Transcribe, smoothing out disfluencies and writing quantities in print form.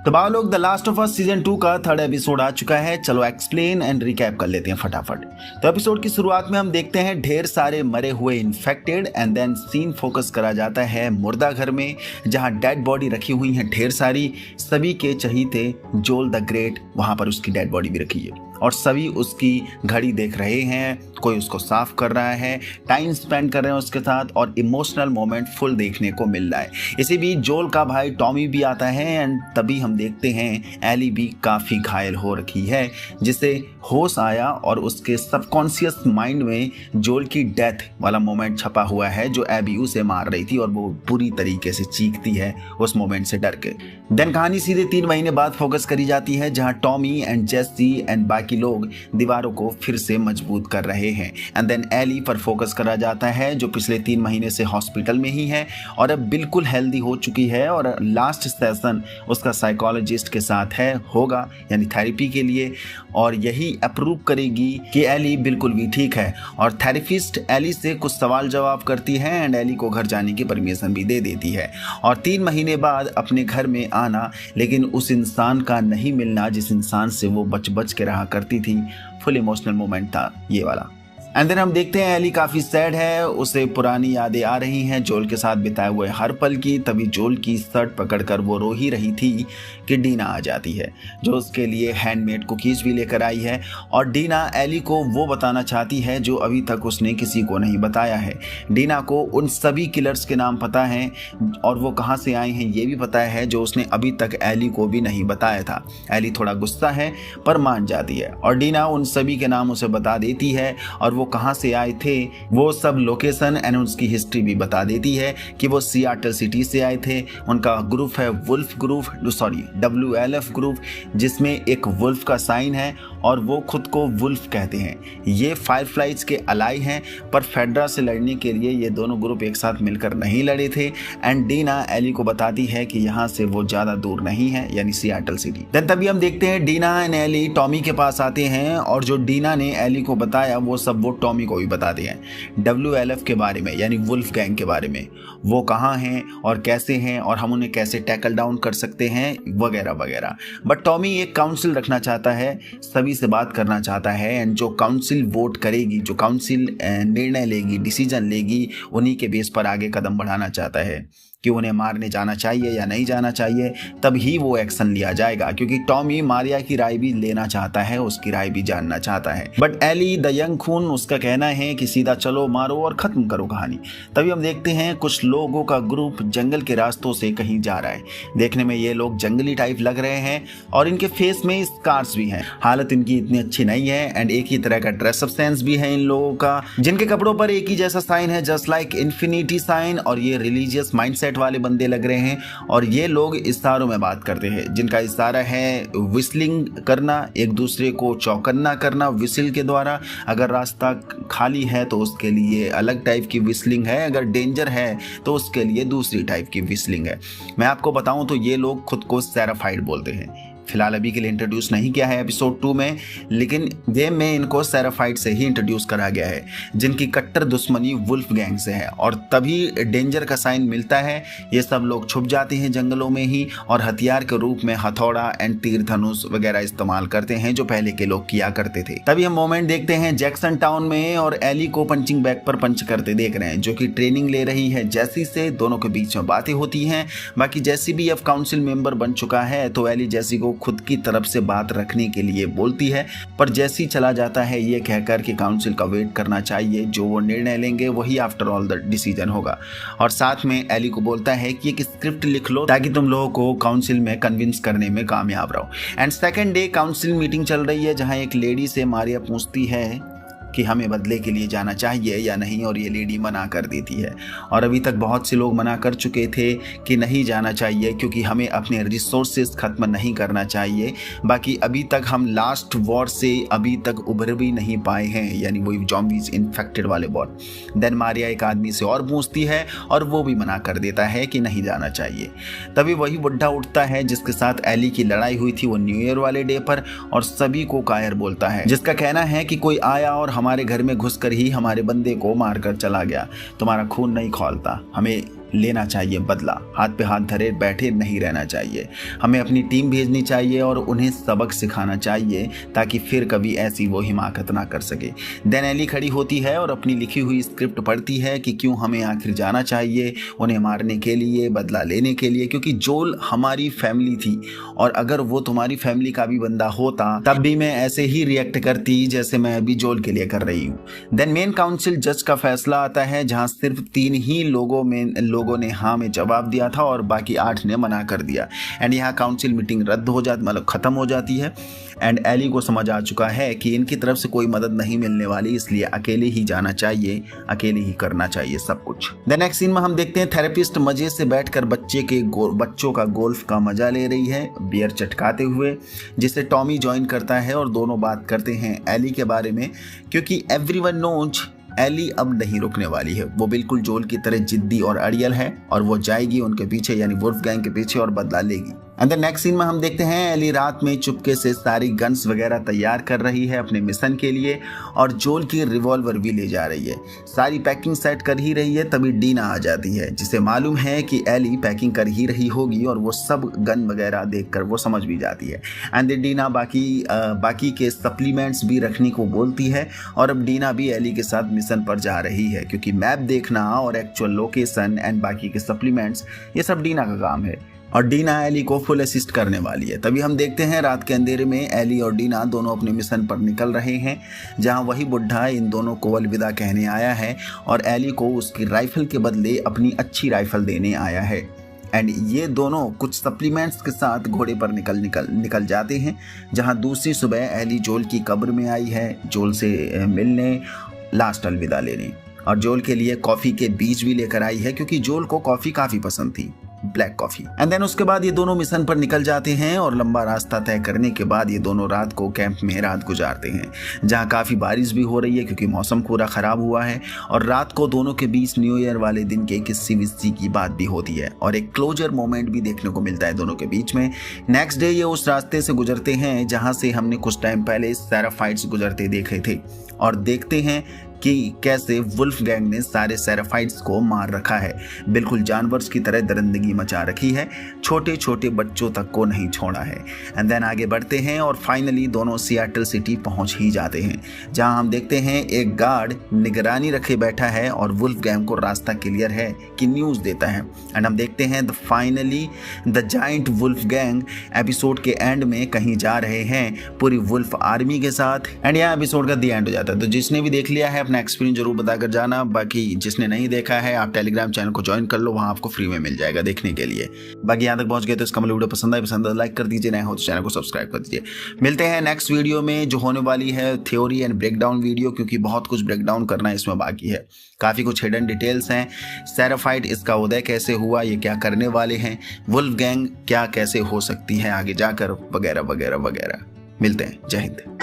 तो भाई लोग, the last of us season 2 का थर्ड एपिसोड आ चुका है। चलो एक्सप्लेन एंड रिकैप कर लेते हैं फटाफट। तो एपिसोड की शुरुआत में हम देखते हैं ढेर सारे मरे हुए infected and then scene focus करा जाता है मुर्दा घर में, जहां डेड बॉडी रखी हुई हैं ढेर सारी। सभी के चहीते जोल द ग्रेट, वहां पर उसकी डेड बॉडी भी रखी है और सभी उसकी घड़ी देख रहे हैं। कोई उसको साफ कर रहा है, टाइम स्पेंड कर रहे हैं उसके साथ और इमोशनल मोमेंट फुल देखने को मिल रहा है। इसी बीच जोल का भाई टॉमी भी आता है एंड तभी हम देखते हैं एली भी काफ़ी घायल हो रखी है, जिसे होश आया और उसके सबकॉन्शियस माइंड में जोल की डेथ वाला मोमेंट छपा हुआ है, जो एबी उसे मार रही थी और वो बुरी तरीके से चीखती है उस मोमेंट से डर के। देन कहानी सीधे 3 महीने बाद फोकस करी जाती है, जहां टॉमी एंड जेसी एंड बाकी लोग दीवारों को फिर से मजबूत कर रहे हैं। एंड देन एली पर फोकस करा जाता है, जो पिछले 3 महीने से हॉस्पिटल में ही है और अब बिल्कुल हेल्दी हो चुकी है और लास्ट सेशन उसका साइकोलॉजिस्ट के साथ है होगा, यानी थेरेपी के लिए, और यही अप्रूव करेगी कि एली बिल्कुल भी ठीक है। और थेरेपिस्ट एली से कुछ सवाल जवाब करती है एंड एली को घर जाने की परमिशन भी दे देती है। और 3 महीने बाद अपने घर में आना, लेकिन उस इंसान का नहीं मिलना जिस इंसान से वो बच के रहा करती थी। फुल इमोशनल मोमेंट था ये वाला। एंड देन हम देखते हैं एली काफ़ी सैड है, उसे पुरानी यादें आ रही हैं जोल के साथ बिताए हुए हर पल की। तभी जोल की शर्ट पकड़कर वो रो ही रही थी कि डीना आ जाती है, जो उसके लिए हैंडमेड कुकीज़ भी लेकर आई है। और डीना एली को वो बताना चाहती है जो अभी तक उसने किसी को नहीं बताया है। डीना को उन सभी किलर्स के नाम पता हैं और वो कहाँ से आए हैं ये भी पता है, जो उसने अभी तक एली को भी नहीं बताया था। एली थोड़ा गुस्सा है पर मान जाती है और डीना उन सभी के नाम उसे बता देती है और वो कहाँ से आए थे वो सब लोकेशन एंड उसकी हिस्ट्री भी बता देती है कि वो सियाटल सिटी से आए थे। उनका ग्रुप है वुल्फ ग्रुप, WLF ग्रुप, जिसमें एक वुल्फ का साइन है और वो खुद को वुल्फ कहते हैं। ये फायरफ्लाइज के अलाई हैं, पर फेडरा से लड़ने के लिए ये दोनों ग्रुप एक साथ मिलकर नहीं लड़े थे। एंड डीना एली को बताती है कि यहाँ से वो ज़्यादा दूर नहीं है, यानी सियाटल सिटी। देन तभी हम देखते हैं डीना एंड एली टॉमी के पास आते हैं और जो डीना ने एली को बताया वो सब वो टॉमी को भी बताते हैं WLF के बारे में, यानी वुल्फ गैंग के बारे में। वो कहाँ हैं और कैसे हैं और हम उन्हें कैसे टैकल डाउन कर सकते हैं वगैरह वगैरह। बट टॉमी एक काउंसिल रखना चाहता है, सभी से बात करना चाहता है एंड जो काउंसिल वोट करेगी, जो काउंसिल निर्णय लेगी, डिसीजन लेगी, उन्हीं के बेस पर आगे कदम बढ़ाना चाहता है कि उन्हें मारने जाना चाहिए या नहीं जाना चाहिए। तब ही वो एक्शन लिया जाएगा, क्योंकि टॉमी मारिया की राय भी लेना चाहता है, उसकी राय भी जानना चाहता है। बट एली द यंग खून उसका कहना है कि सीधा चलो मारो और ख़त्म करो कहानी। तभी हम देखते हैं कुछ लोगों का ग्रुप जंगल के रास्तों से कहीं जा रहा है। देखने में ये लोग जंगली टाइप लग रहे हैं और इनके फेस में स्कार्स भी हैं। हालत इनकी इतनी अच्छी नहीं है एंड एक ही तरह का ड्रेसअप सेंस भी है इन लोगों का, जिनके कपड़ों पर एक ही जैसा साइन है, जस्ट लाइक इन्फिनिटी साइन। और ये रिलीजियस माइंडसेट वाले बंदे लग रहे हैं और ये लोग इशारों में बात करते हैं, जिनका इशारा है विस्लिंग करना, एक दूसरे को चौकन्ना करना विसिल के द्वारा। अगर रास्ता खाली है तो उसके लिए अलग टाइप की विस्लिंग है, अगर डेंजर है तो उसके लिए दूसरी टाइप की विस्लिंग है। मैं आपको बताऊं तो ये लोग खुद को सेराफाइड बोलते हैं। फिलहाल अभी के लिए इंट्रोड्यूस नहीं किया है एपिसोड 2 में, लेकिन गेम में इनको सेराफाइड से ही इंट्रोड्यूस करा गया है, जिनकी कट्टर दुश्मनी वुल्फ गैंग से है। और तभी डेंजर का साइन मिलता है, ये सब लोग छुप जाते हैं जंगलों में ही और हथियार के रूप में हथौड़ा एंड तीर धनुष वगैरह इस्तेमाल करते हैं, जो पहले के लोग किया करते थे। तभी हम मोमेंट देखते हैं जैक्सन टाउन में और एली को पंचिंग बैग पर पंच करते देख रहे हैं, जो कि ट्रेनिंग ले रही है जैसी से। दोनों के बीच में बातें होती हैं। बाकी जैसी भी अब काउंसिल मेंबर बन चुका है, तो एली जैसी को खुद की तरफ से बात रखने के लिए बोलती है, पर जैसी चला जाता है ये कहकर कि काउंसिल का वेट करना चाहिए, जो वो निर्णय लेंगे वही आफ्टर ऑल द डिसीजन होगा। और साथ में एली को बोलता है कि एक स्क्रिप्ट लिख लो ताकि तुम लोगों को काउंसिल में कन्विंस करने में कामयाब रहो। And second day council meeting चल रही है, जहां एक लेडी से मारिया पूछती है कि हमें बदले के लिए जाना चाहिए या नहीं, और ये लेडी मना कर देती है। और अभी तक बहुत से लोग मना कर चुके थे कि नहीं जाना चाहिए, क्योंकि हमें अपने रिसोर्सेज खत्म नहीं करना चाहिए। बाकी अभी तक हम लास्ट वॉर से अभी तक उभर भी नहीं पाए हैं, यानी वही ज़ॉम्बीज इन्फेक्टेड वाले वॉर। देन मारिया एक आदमी से और पूछती है और वो भी मना कर देता है कि नहीं जाना चाहिए। तभी वही बुढ़ा उठता है जिसके साथ एली की लड़ाई हुई थी वो न्यू ईयर वाले डे पर, और सभी को कायर बोलता है, जिसका कहना है कि कोई आया और हमारे घर में घुसकर ही हमारे बंदे को मारकर चला गया। तुम्हारा खून नहीं खौलता, हमें लेना चाहिए बदला, हाथ पे हाथ धरे बैठे नहीं रहना चाहिए। हमें अपनी टीम भेजनी चाहिए और उन्हें सबक सिखाना चाहिए ताकि फिर कभी ऐसी वो हिमाकत ना कर सके। देन एली खड़ी होती है और अपनी लिखी हुई स्क्रिप्ट पढ़ती है कि क्यों हमें आखिर जाना चाहिए, उन्हें मारने के लिए, बदला लेने के लिए, क्योंकि जोल हमारी फैमिली थी और अगर वो तुम्हारी फैमिली का भी बंदा होता तब भी मैं ऐसे ही रिएक्ट करती जैसे मैं अभी जोल के लिए कर रही हूँ। देन मेन काउंसिल जज का फैसला आता है जहाँ सिर्फ 3 ही लोगों ने हाँ में जवाब दिया था और बाकी 8 ने मना कर दिया। एंड यहाँ काउंसिल मीटिंग रद्द हो जाती, मतलब खत्म हो जाती है। एंड एली को समझ आ चुका है कि इनकी तरफ से कोई मदद नहीं मिलने वाली, इसलिए अकेले ही जाना चाहिए, अकेले ही करना चाहिए सब कुछ। द नेक्स्ट सीन में हम देखते हैं थेरेपिस्ट मजे से बैठकर बच्चों का गोल्फ का मजा ले रही है, बियर चटकाते हुए, जिसे टॉमी ज्वाइन करता है और दोनों बात करते हैं एली के बारे में, क्योंकि एवरीवन नोज एली अब नहीं रुकने वाली है। वो बिल्कुल जोल की तरह जिद्दी और अड़ियल है और वो जाएगी उनके पीछे, यानी वुल्फगैंग के पीछे, और बदला लेगी। एंड द नेक्स्ट सीन में हम देखते हैं एली रात में चुपके से सारी गन्स वगैरह तैयार कर रही है अपने मिशन के लिए और जोल की रिवॉल्वर भी ले जा रही है। सारी पैकिंग सेट कर ही रही है, तभी डीना आ जाती है, जिसे मालूम है कि एली पैकिंग कर ही रही होगी और वो सब गन वगैरह देखकर वो समझ भी जाती है। एंड डीना बाकी के सप्लीमेंट्स भी रखने को बोलती है और अब डीना भी एली के साथ मिशन पर जा रही है, क्योंकि मैप देखना और एक्चुअल लोकेशन एंड बाकी के सप्लीमेंट्स ये सब डीना का काम है और डीना एली को फुल असिस्ट करने वाली है। तभी हम देखते हैं रात के अंधेरे में एली और डीना दोनों अपने मिशन पर निकल रहे हैं, जहां वही बुढ़ा इन दोनों को अलविदा कहने आया है और एली को उसकी राइफल के बदले अपनी अच्छी राइफल देने आया है। एंड ये दोनों कुछ सप्लीमेंट्स के साथ घोड़े पर निकल जाते हैं, जहां दूसरी सुबह एली जोल की कब्र में आई है, जोल से मिलने, लास्ट अलविदा लेने, और जोल के लिए कॉफ़ी के बीज भी लेकर आई है, क्योंकि जोल को कॉफ़ी काफ़ी पसंद थी, ब्लैक कॉफी। एंड देन उसके बाद ये दोनों मिशन पर निकल जाते हैं और लंबा रास्ता तय करने के बाद ये दोनों रात को कैंप में रात गुजारते हैं, जहां काफ़ी बारिश भी हो रही है क्योंकि मौसम पूरा ख़राब हुआ है। और रात को दोनों के बीच न्यू ईयर वाले दिन के किस्सी विस्सी की बात भी होती है और एक क्लोजर मोमेंट भी देखने को मिलता है दोनों के बीच में। नेक्स्ट डे ये उस रास्ते से गुजरते हैं जहाँ से हमने कुछ टाइम पहले सेराफाइट्स गुजरते देखे थे और देखते हैं कि कैसे वुल्फगैंग ने सारे सेराफाइट्स को मार रखा है, बिल्कुल जानवर की तरह दरिंदगी मचा रखी है, छोटे छोटे बच्चों तक को नहीं छोड़ा है। एंड देन आगे बढ़ते हैं और फाइनली दोनों सियाटल सिटी पहुंच ही जाते हैं, जहां हम देखते हैं एक गार्ड निगरानी रखे बैठा है और वुल्फगैंग को रास्ता क्लियर है कि न्यूज़ देता है। एंड हम देखते हैं finally the giant Wolfgang episode के एंड में कहीं जा रहे हैं पूरी वुल्फ आर्मी के साथ। एंड यह एपिसोड का दी एंड हो जाता है। तो जिसने भी देख लिया है अपना एक्सपीरियंस जरूर बताकर जाना, बाकी जिसने नहीं देखा है आप टेलीग्राम चैनल को ज्वाइन कर लो, वहां आपको फ्री में मिल जाएगा देखने के लिए। बाकी यहाँ तक पहुंच गए तो इसका मतलब वीडियो पसंद है लाइक कर दीजिए, नए हो तो चैनल को सब्सक्राइब कर दीजिए। मिलते हैं नेक्स्ट वीडियो में जो होने वाली है थ्योरी एंड ब्रेकडाउन वीडियो, क्योंकि बहुत कुछ ब्रेकडाउन करना इसमें बाकी है, काफ़ी कुछ हिडन डिटेल्स हैं। सेराफाइट इसका उदय कैसे हुआ, ये क्या करने वाले हैं, वुल्फगैंग क्या कैसे हो सकती है आगे जाकर, वगैरह वगैरह वगैरह। मिलते हैं, जय हिंद।